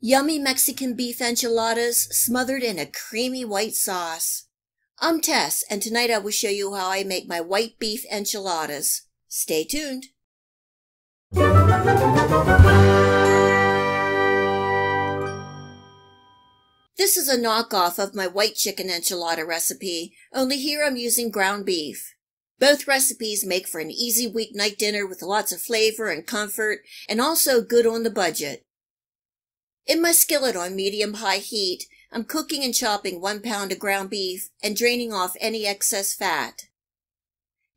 Yummy Mexican beef enchiladas smothered in a creamy white sauce. I'm Tess, and tonight I will show you how I make my white beef enchiladas. Stay tuned. This is a knockoff of my white chicken enchilada recipe, only here I'm using ground beef. Both recipes make for an easy weeknight dinner with lots of flavor and comfort, and also good on the budget. In my skillet on medium-high heat, I'm cooking and chopping 1 pound of ground beef and draining off any excess fat.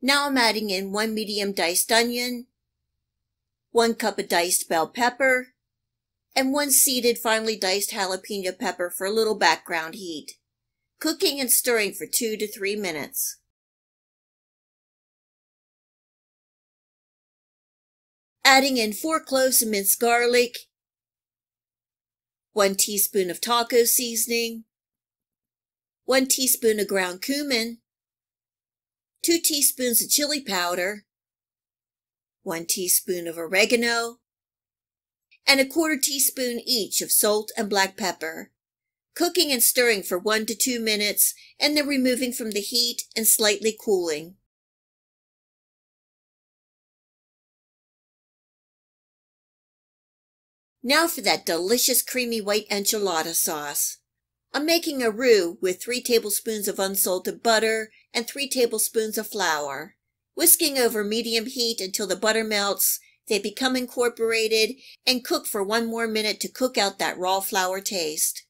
Now I'm adding in 1 medium diced onion, 1 cup of diced bell pepper, and 1 seeded finely diced jalapeno pepper for a little background heat. Cooking and stirring for 2 to 3 minutes. Adding in 4 cloves of minced garlic, 1 teaspoon of taco seasoning, 1 teaspoon of ground cumin, 2 teaspoons of chili powder, 1 teaspoon of oregano, and 1/4 teaspoon each of salt and black pepper. Cooking and stirring for 1 to 2 minutes, and then removing from the heat and slightly cooling. Now for that delicious creamy white enchilada sauce. I'm making a roux with 3 tablespoons of unsalted butter and 3 tablespoons of flour. Whisking over medium heat until the butter melts, they become incorporated, and cook for 1 more minute to cook out that raw flour taste.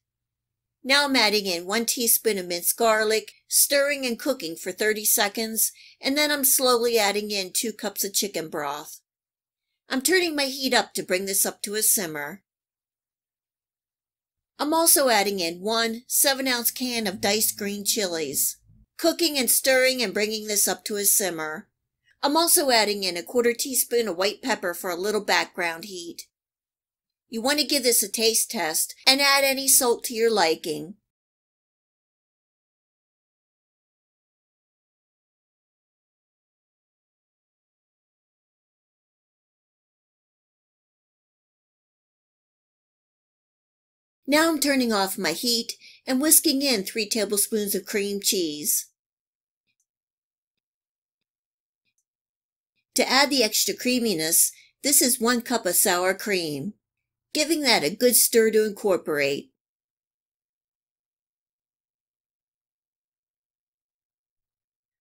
Now I'm adding in 1 teaspoon of minced garlic, stirring and cooking for 30 seconds, and then I'm slowly adding in 2 cups of chicken broth. I'm turning my heat up to bring this up to a simmer. I'm also adding in 1 7-ounce can of diced green chilies. Cooking and stirring and bringing this up to a simmer. I'm also adding in 1/4 teaspoon of white pepper for a little background heat. You want to give this a taste test and add any salt to your liking. Now I'm turning off my heat and whisking in 3 tablespoons of cream cheese. To add the extra creaminess, this is 1 cup of sour cream, giving that a good stir to incorporate.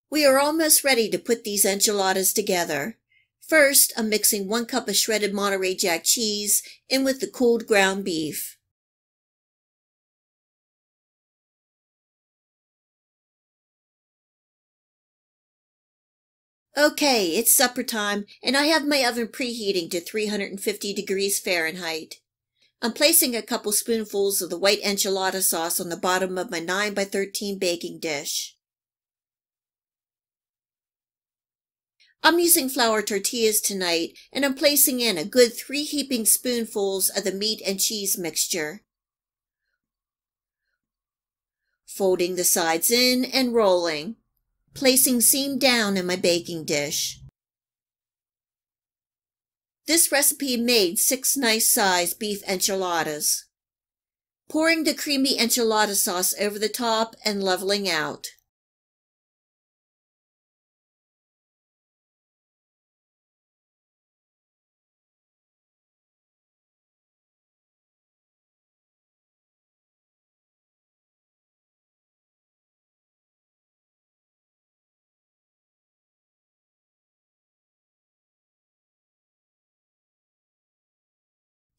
We are almost ready to put these enchiladas together. First, I'm mixing 1 cup of shredded Monterey Jack cheese in with the cooled ground beef. Okay, it's supper time, and I have my oven preheating to 350 degrees Fahrenheit. I'm placing a couple spoonfuls of the white enchilada sauce on the bottom of my 9 by 13 baking dish. I'm using flour tortillas tonight, and I'm placing in a good 3 heaping spoonfuls of the meat and cheese mixture. Folding the sides in and rolling. Placing seam down in my baking dish. This recipe made 6 nice-sized beef enchiladas. Pouring the creamy enchilada sauce over the top and leveling out.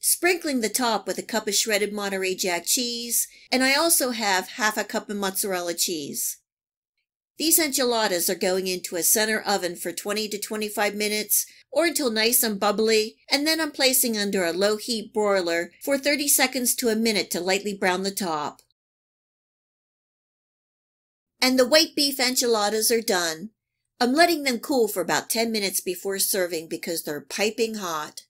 Sprinkling the top with a cup of shredded Monterey Jack cheese, and I also have half a cup of mozzarella cheese. These enchiladas are going into a center oven for 20 to 25 minutes or until nice and bubbly, and then I'm placing under a low heat broiler for 30 seconds to a minute to lightly brown the top. And the white beef enchiladas are done. I'm letting them cool for about 10 minutes before serving because they're piping hot.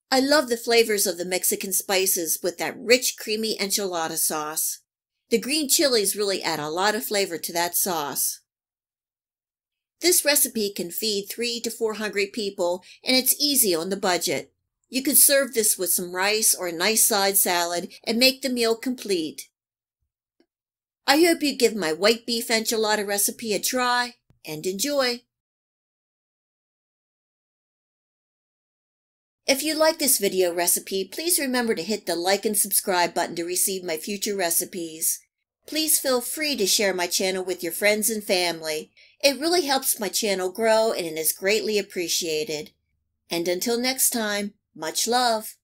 I love the flavors of the Mexican spices with that rich, creamy enchilada sauce. The green chilies really add a lot of flavor to that sauce. This recipe can feed 3 to 4 hungry people, and it's easy on the budget. You could serve this with some rice or a nice side salad and make the meal complete. I hope you give my white beef enchilada recipe a try and enjoy. If you like this video recipe, please remember to hit the like and subscribe button to receive my future recipes. Please feel free to share my channel with your friends and family. It really helps my channel grow and it is greatly appreciated. And until next time, much love.